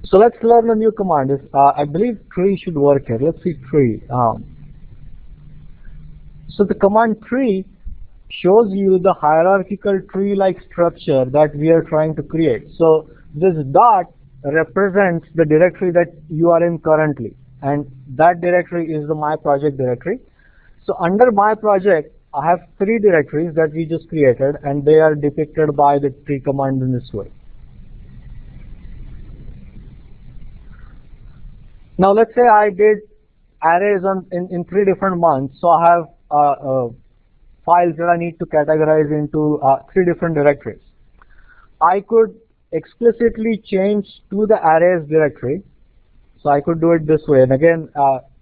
So let's learn a new command. I believe tree should work here. Let's see tree. So the command tree shows you the hierarchical tree-like structure that we are trying to create. So this dot represents the directory that you are in currently, and that directory is the my project directory. So under my project, I have 3 directories that we just created, and they are depicted by the tree command in this way. Now let's say I did arrays in 3 different months, so I have files that I need to categorize into 3 different directories. I could explicitly change to the arrays directory, so I could do it this way. And again,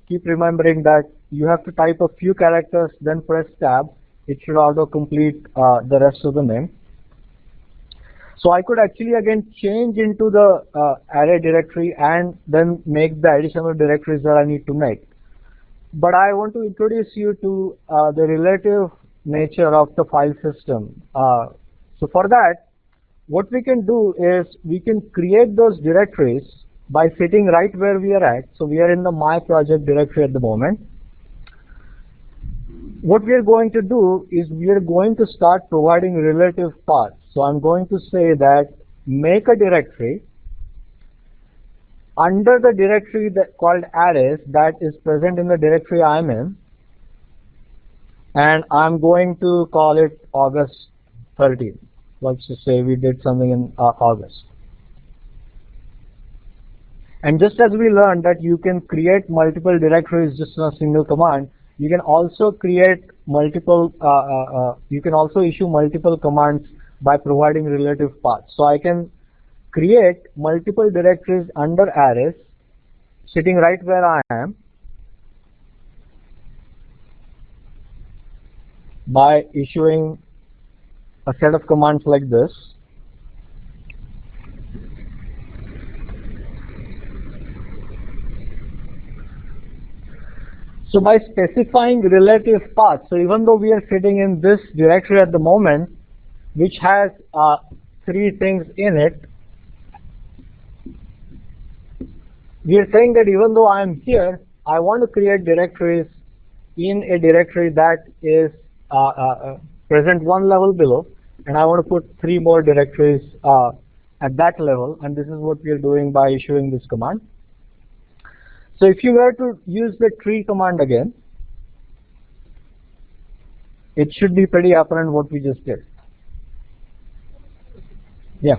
keep remembering that you have to type a few characters, then press tab. It should auto-complete the rest of the name. So I could actually again change into the array directory and then make the additional directories that I need to make. But I want to introduce you to the relative nature of the file system. So for that, what we can do is we can create those directories by sitting right where we are at. So we are in the my project directory at the moment. What we are going to do is we are going to start providing relative paths. So I'm going to say that make a directory under the directory that called arrays that is present in the directory I'm in, and I'm going to call it August 13th. Let's just say we did something in August. And just as we learned that you can create multiple directories just in a single command, you can also create multiple, you can also issue multiple commands by providing relative paths. So I can create multiple directories under arrays sitting right where I am by issuing a set of commands like this. So by specifying relative paths, so even though we are sitting in this directory at the moment, which has 3 things in it, we are saying that even though I am here, I want to create directories in a directory that is present 1 level below, and I want to put 3 more directories at that level, and this is what we are doing by issuing this command. So if you were to use the tree command again, it should be pretty apparent what we just did. Yeah.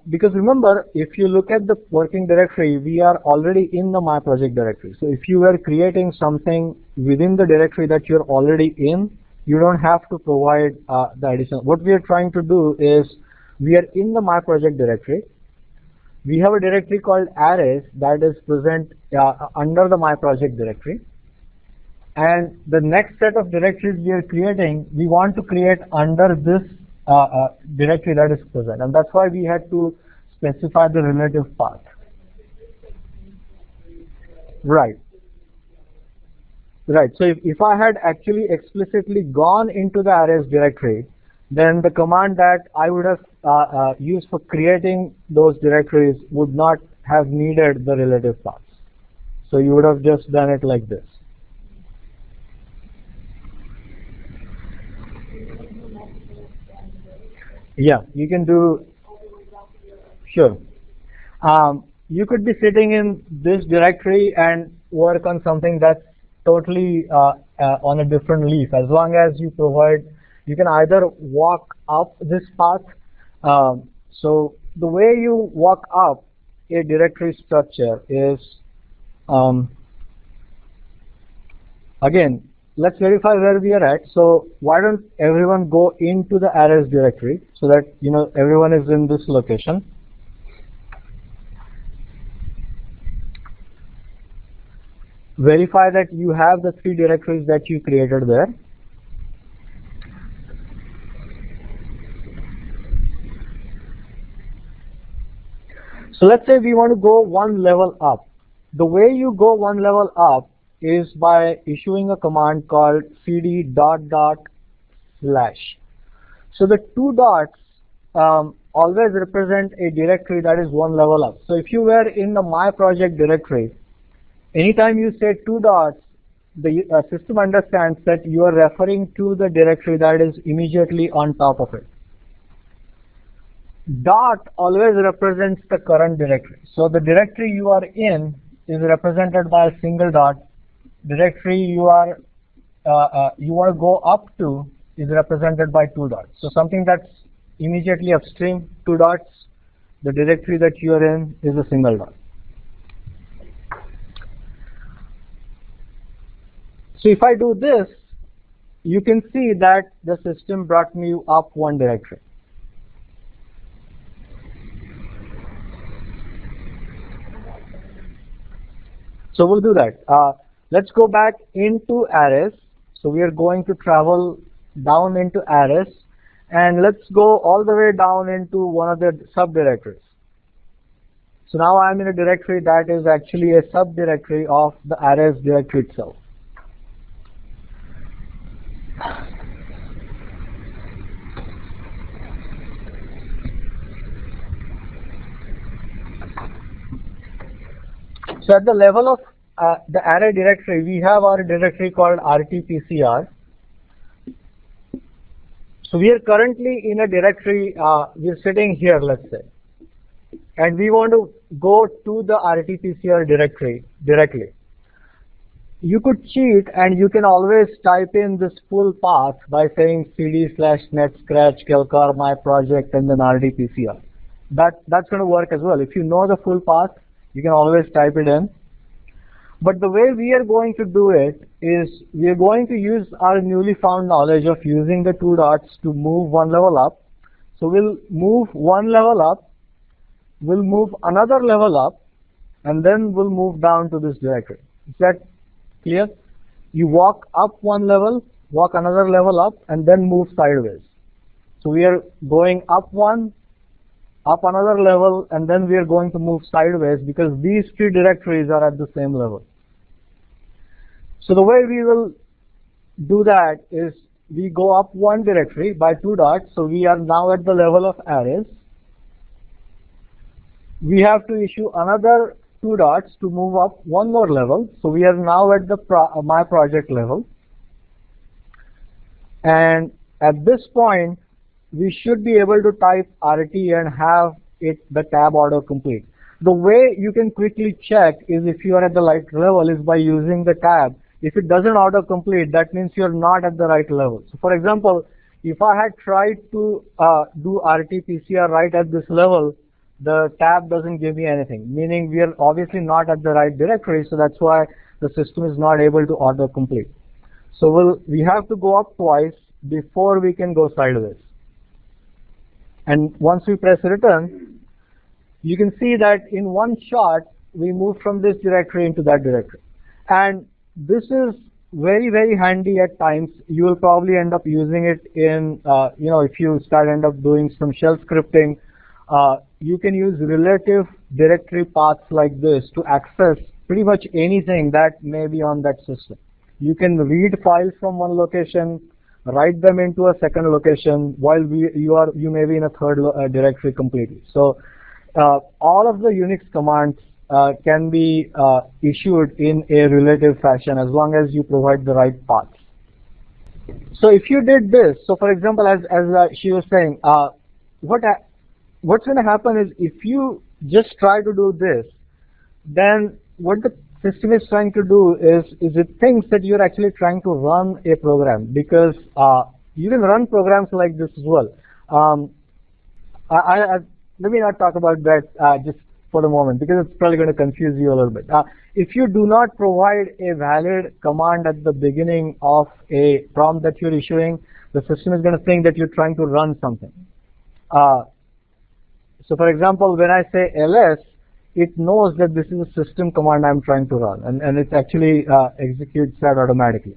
Because remember, if you look at the working directory, we are already in the my project directory. So if you were creating something within the directory that you're already in, you don't have to provide the additional. What we are trying to do is we are in the my project directory. We have a directory called arrays that is present under the my project directory. And the next set of directories we are creating, we want to create under this directory that is present, and that's why we had to specify the relative path. Right. Right. So if I had actually explicitly gone into the arrays directory, then the command that I would have used for creating those directories would not have needed the relative paths. So you would have just done it like this. Yeah, you can do, sure. You could be sitting in this directory and work on something that's totally on a different leaf. As long as you provide, you can either walk up this path. So the way you walk up a directory structure is, again, let's verify where we are at. So why don't everyone go into the arrays directory so that everyone is in this location. Verify that you have the 3 directories that you created there. So let's say we want to go 1 level up. The way you go 1 level up is by issuing a command called cd dot dot slash. So the two dots always represent a directory that is one level up. So if you were in the my project directory, anytime you say two dots, the system understands that you are referring to the directory that is immediately on top of it. Dot always represents the current directory. So the directory you are in is represented by a single dot. Directory you are you want to go up to is represented by two dots. So something that's immediately upstream, two dots. The directory that you are in is a single dot. So if I do this, you can see that the system brought me up one directory. So we'll do that. Let's go back into arrays. So we are going to travel down into arrays, and let's go all the way down into one of the subdirectories. So now I'm in a directory that is actually a subdirectory of the arrays directory itself. So at the level of the array directory, we have our directory called RTPCR. So we are currently in a directory, we're sitting here, let's say, and we want to go to the RTPCR directory directly. You could cheat, and you can always type in this full path by saying cd/net scratch kelkar my project and then RTPCR. That's going to work as well. If you know the full path, you can always type it in. But the way we are going to do it is we are going to use our newly found knowledge of using the two dots to move one level up. So we'll move one level up, we'll move another level up, and then we'll move down to this directory. Is that clear? You walk up one level, walk another level up, and then move sideways. So we are going up one, up another level, and then we are going to move sideways because these three directories are at the same level. So the way we will do that is we go up one directory by two dots. So we are now at the level of arrays. We have to issue another two dots to move up one more level. So we are now at the my project level. And at this point, we should be able to type RT and have the tab autocomplete. The way you can quickly check is if you are at the right level is by using the tab. If it doesn't autocomplete, that means you're not at the right level. So for example, if I had tried to do RT-PCR right at this level, the tab doesn't give me anything, meaning we are obviously not at the right directory, so that's why the system is not able to autocomplete. So we have to go up twice before we can go sideways. And once we press return, you can see that in one shot, we move from this directory into that directory. And this is very, very handy at times. You will probably end up using it in, if you end up doing some shell scripting, you can use relative directory paths like this to access pretty much anything that may be on that system. You can read files from one location, write them into a second location, while you may be in a third directory completely. So all of the Unix commands can be issued in a relative fashion as long as you provide the right paths. So if you did this, so for example, as she was saying, what's going to happen is if you just try to do this, then what the system is trying to do is it thinks that you're actually trying to run a program, because you can run programs like this as well. Let me not talk about that just for the moment, because it's probably going to confuse you a little bit. If you do not provide a valid command at the beginning of a prompt that you're issuing, the system is going to think that you're trying to run something. So for example, when I say ls, it knows that this is a system command I'm trying to run, and it actually executes that automatically.